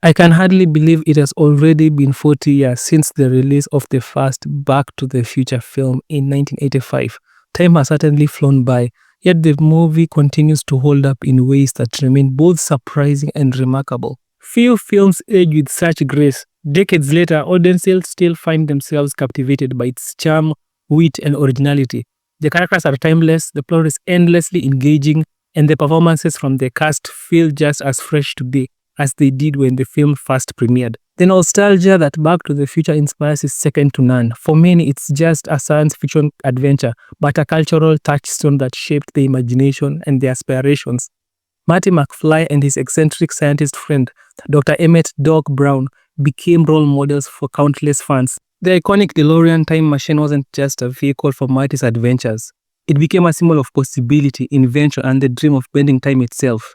I can hardly believe it has already been 40 years since the release of the first Back to the Future film in 1985. Time has certainly flown by, yet the movie continues to hold up in ways that remain both surprising and remarkable. Few films age with such grace. Decades later, audiences still find themselves captivated by its charm, wit, and originality. The characters are timeless, the plot is endlessly engaging, and the performances from the cast feel just as fresh today as they did when the film first premiered. The nostalgia that Back to the Future inspires is second to none. For many, it's just a science fiction adventure, but a cultural touchstone that shaped the imagination and the aspirations. Marty McFly and his eccentric scientist friend, Dr. Emmett Doc Brown, became role models for countless fans. The iconic DeLorean time machine wasn't just a vehicle for Marty's adventures. It became a symbol of possibility, invention, and the dream of bending time itself.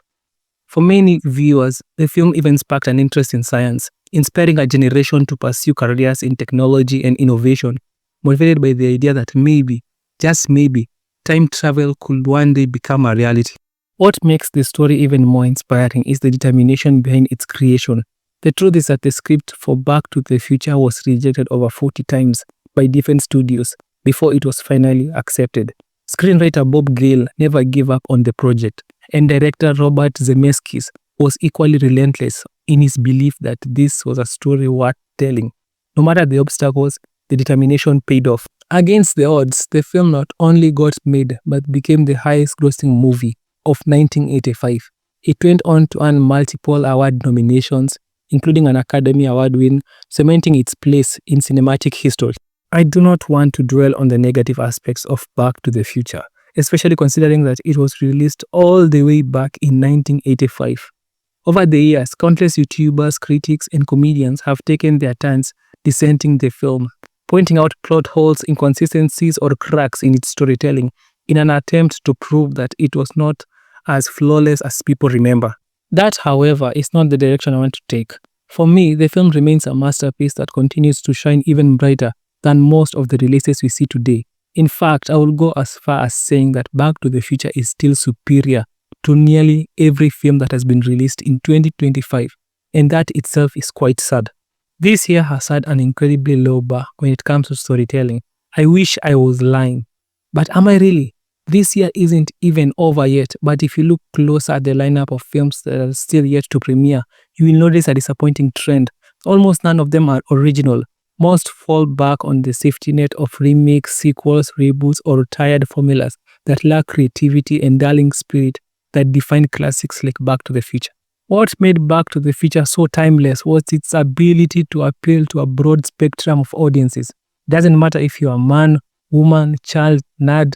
For many viewers, the film even sparked an interest in science, inspiring a generation to pursue careers in technology and innovation, motivated by the idea that maybe, just maybe, time travel could one day become a reality. What makes the story even more inspiring is the determination behind its creation. The truth is that the script for Back to the Future was rejected over 40 times by different studios before it was finally accepted. Screenwriter Bob Gale never gave up on the project, and director Robert Zemeckis was equally relentless in his belief that this was a story worth telling. No matter the obstacles, the determination paid off. Against the odds, the film not only got made but became the highest-grossing movie of 1985. It went on to earn multiple award nominations, including an Academy Award win, cementing its place in cinematic history. I do not want to dwell on the negative aspects of Back to the Future, especially considering that it was released all the way back in 1985. Over the years, countless YouTubers, critics, and comedians have taken their turns dissenting the film, pointing out plot holes, inconsistencies, or cracks in its storytelling in an attempt to prove that it was not as flawless as people remember. That, however, is not the direction I want to take. For me, the film remains a masterpiece that continues to shine even brighter than most of the releases we see today. In fact, I will go as far as saying that Back to the Future is still superior to nearly every film that has been released in 2025, and that itself is quite sad. This year has had an incredibly low bar when it comes to storytelling. I wish I was lying. But am I really? This year isn't even over yet, but if you look closer at the lineup of films that are still yet to premiere, you will notice a disappointing trend. Almost none of them are original. Most fall back on the safety net of remakes, sequels, reboots, or tired formulas that lack creativity and darling spirit that define classics like Back to the Future. What made Back to the Future so timeless was its ability to appeal to a broad spectrum of audiences. Doesn't matter if you're a man, woman, child, nerd,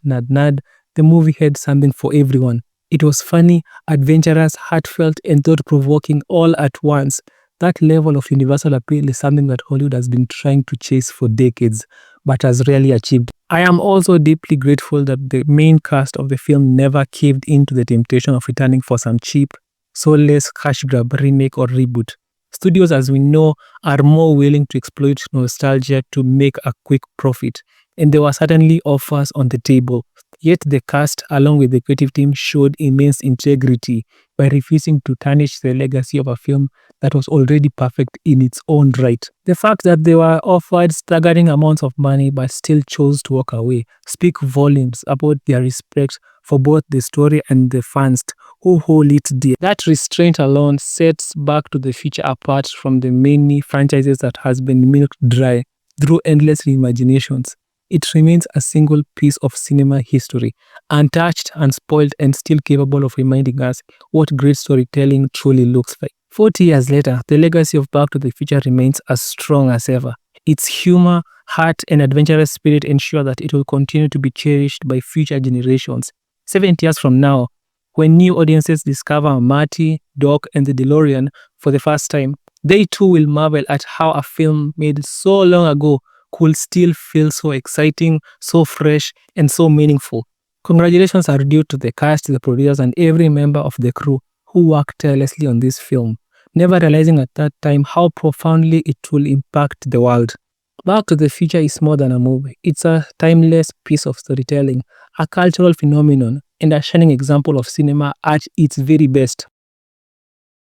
the movie had something for everyone. It was funny, adventurous, heartfelt, and thought-provoking all at once. That level of universal appeal is something that Hollywood has been trying to chase for decades, but has rarely achieved. I am also deeply grateful that the main cast of the film never caved into the temptation of returning for some cheap, soulless cash grab remake or reboot. Studios, as we know, are more willing to exploit nostalgia to make a quick profit, and there were certainly offers on the table. Yet the cast, along with the creative team, showed immense integrity by refusing to tarnish the legacy of a film that was already perfect in its own right. The fact that they were offered staggering amounts of money but still chose to walk away speak volumes about their respect for both the story and the fans who hold it dear. That restraint alone sets Back to the Future apart from the many franchises that has been milked dry through endless reimaginations. It remains a single piece of cinema history, untouched, unspoiled, and still capable of reminding us what great storytelling truly looks like. 40 years later, the legacy of Back to the Future remains as strong as ever. Its humor, heart, and adventurous spirit ensure that it will continue to be cherished by future generations. 70 years from now, when new audiences discover Marty, Doc, and the DeLorean for the first time, they too will marvel at how a film made so long ago could still feel so exciting, so fresh, and so meaningful. Congratulations are due to the cast, the producers, and every member of the crew who worked tirelessly on this film, never realizing at that time how profoundly it will impact the world. Back to the Future is more than a movie. It's a timeless piece of storytelling, a cultural phenomenon, and a shining example of cinema at its very best.